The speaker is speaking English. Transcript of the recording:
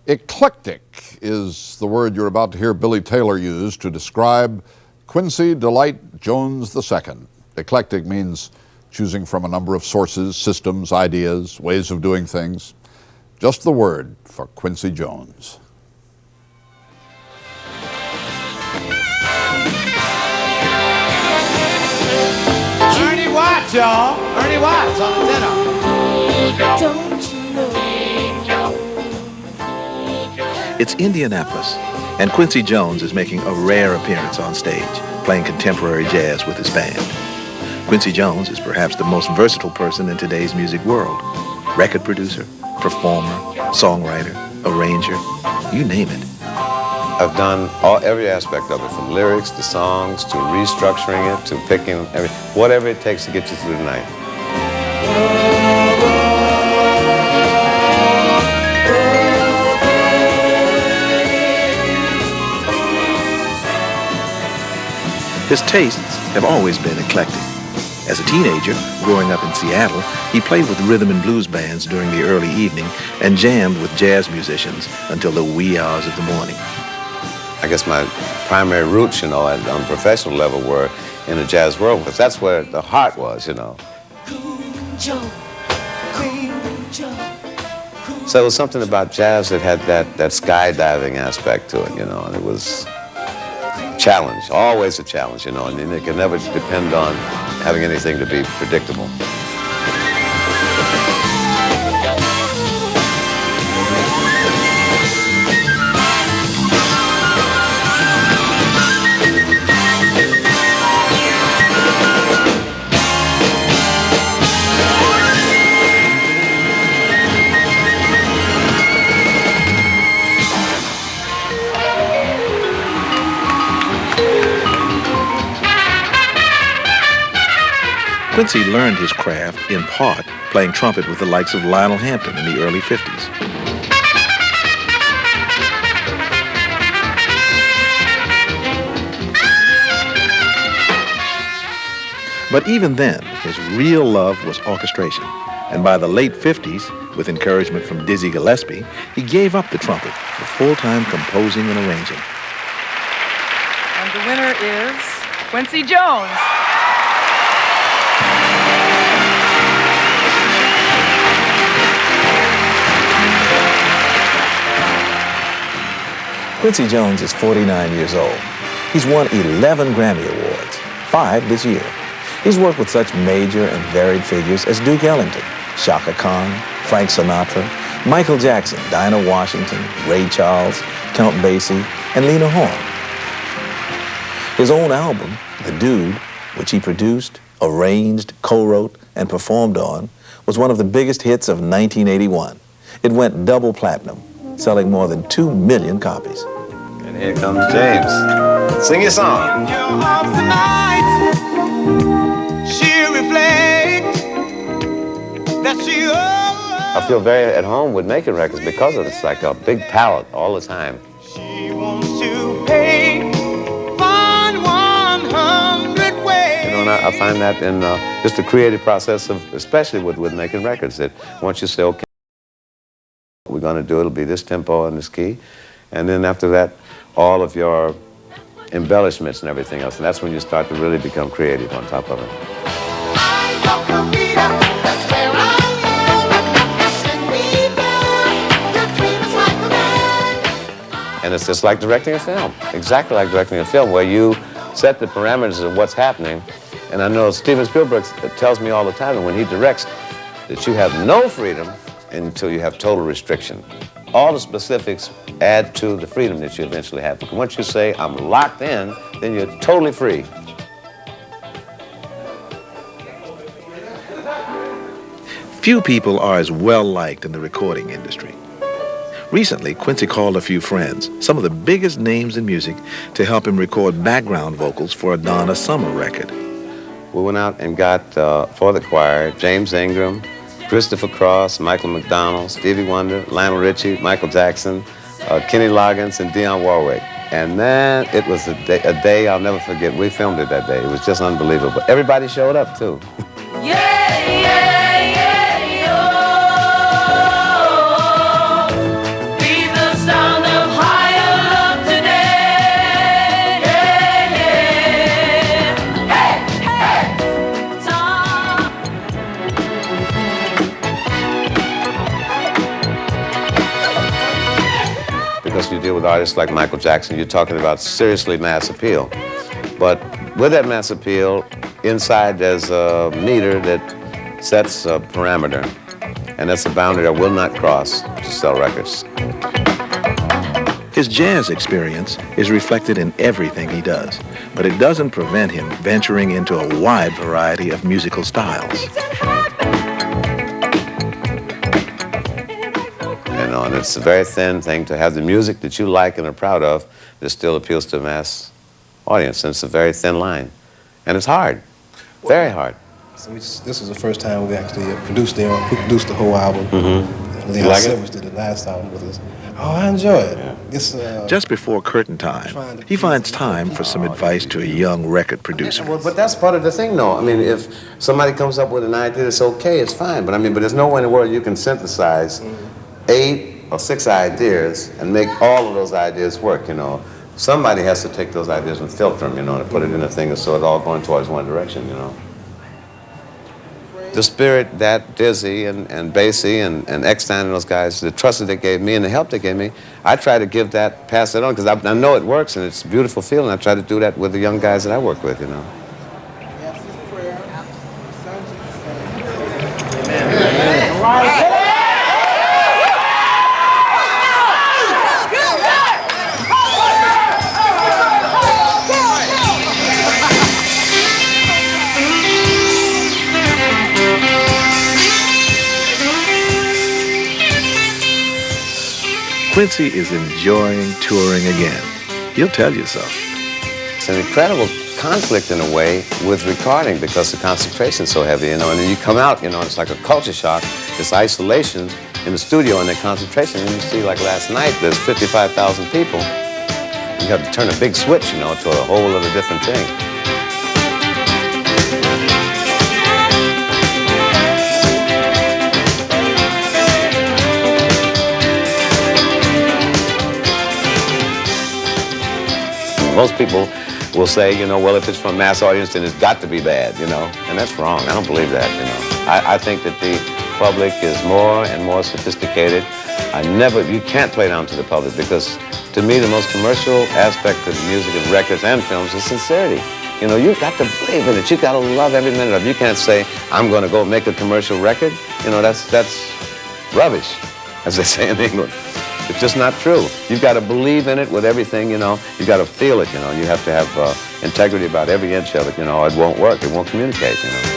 Eclectic is the word you're about to hear Billy Taylor use to describe Quincy Delight Jones II. Eclectic means choosing from a number of sources, systems, ideas, ways of doing things. Just the word for Quincy Jones. Ernie Watts, y'all. Ernie Watts on the tenor. Don't you know? It's Indianapolis, and Quincy Jones is making a rare appearance on stage, playing contemporary jazz with his band. Quincy Jones is perhaps the most versatile person in today's music world. Record producer, performer, songwriter, arranger, you name it. I've done every aspect of it, from lyrics to songs to restructuring it to picking whatever it takes to get you through the night. His tastes have always been eclectic. As a teenager, growing up in Seattle, he played with rhythm and blues bands during the early evening and jammed with jazz musicians until the wee hours of the morning. I guess my primary roots, on a professional level were in the jazz world, because that's where the heart was, So it was something about jazz that had that skydiving aspect to it, and it was challenge, always a challenge, and it can never depend on having anything to be predictable. Quincy learned his craft, in part, playing trumpet with the likes of Lionel Hampton in the early 50s. But even then, his real love was orchestration. And by the late 50s, with encouragement from Dizzy Gillespie, he gave up the trumpet for full-time composing and arranging. And the winner is Quincy Jones. Quincy Jones is 49 years old. He's won 11 Grammy Awards, 5 this year. He's worked with such major and varied figures as Duke Ellington, Chaka Khan, Frank Sinatra, Michael Jackson, Dinah Washington, Ray Charles, Count Basie, and Lena Horne. His own album, The Dude, which he produced, arranged, co-wrote, and performed on, was one of the biggest hits of 1981. It went double platinum, selling more than 2 million copies. And here comes James. Sing your song. In your arms tonight, she reflects that she I feel very at home with making records because of it's like a big palette all the time. She wants to pay 100 ways. And I find that in just the creative process of, especially with making records, that once you say, okay, we're going to do it'll be this tempo and this key, and then after that, all of your embellishments and everything else, and that's when you start to really become creative on top of it. And it's just like directing a film, exactly like directing a film, where you set the parameters of what's happening. And I know Steven Spielberg tells me all the time that when he directs, that you have no freedom until you have total restriction. All the specifics add to the freedom that you eventually have. Because once you say, I'm locked in, then you're totally free. Few people are as well-liked in the recording industry. Recently, Quincy called a few friends, some of the biggest names in music, to help him record background vocals for a Donna Summer record. We went out and got, for the choir, James Ingram, Christopher Cross, Michael McDonald, Stevie Wonder, Lionel Richie, Michael Jackson, Kenny Loggins, and Dionne Warwick. And man, it was a day I'll never forget. We filmed it that day. It was just unbelievable. Everybody showed up, too. Be the because you deal with artists like Michael Jackson, you're talking about seriously mass appeal. But with that mass appeal, inside there's a meter that sets a parameter, and that's a boundary I will not cross to sell records. His jazz experience is reflected in everything he does, but it doesn't prevent him venturing into a wide variety of musical styles. You know, and it's a very thin thing to have the music that you like and are proud of that still appeals to a mass audience, and it's a very thin line. And it's hard, very hard. So this is the first time we actually produced the whole album. Mm-hmm. Leon You like Silvers did the last album with us. Oh, I enjoy it. Yeah. It's, Just before curtain time, he finds time for some advice to a young record producer. Well, but that's part of the thing, though. I mean, if somebody comes up with an idea that's okay, it's fine. But there's no way in the world you can synthesize 8 or 6 ideas and make all of those ideas work, you know. Somebody has to take those ideas and filter them, you know, and put it in a thing so it's all going towards one direction, you know. The spirit that Dizzy and Basie and Eckstein and those guys, the trust that they gave me and the help they gave me, I try to give that, pass it on, because I know it works and it's a beautiful feeling. I try to do that with the young guys that I work with, you know. Quincy is enjoying touring again. He'll tell you so. It's an incredible conflict in a way with recording because the concentration's so heavy, you know, and then you come out, you know, it's like a culture shock, this isolation in the studio and the concentration, and you see, like last night, there's 55,000 people. You have to turn a big switch, you know, to a whole other different thing. Most people will say, you know, well, if it's from a mass audience, then it's got to be bad, you know, and that's wrong. I don't believe that, you know. I think that the public is more and more sophisticated. You can't play down to the public because, to me, the most commercial aspect of music and records and films is sincerity. You know, you've got to believe in it. You've got to love every minute of it. You can't say, I'm going to go make a commercial record. You know, that's rubbish, as they say in England. It's just not true. You've got to believe in it with everything, you know. You've got to feel it, you know. You have to have integrity about every inch of it, you know. It won't work. It won't communicate, you know.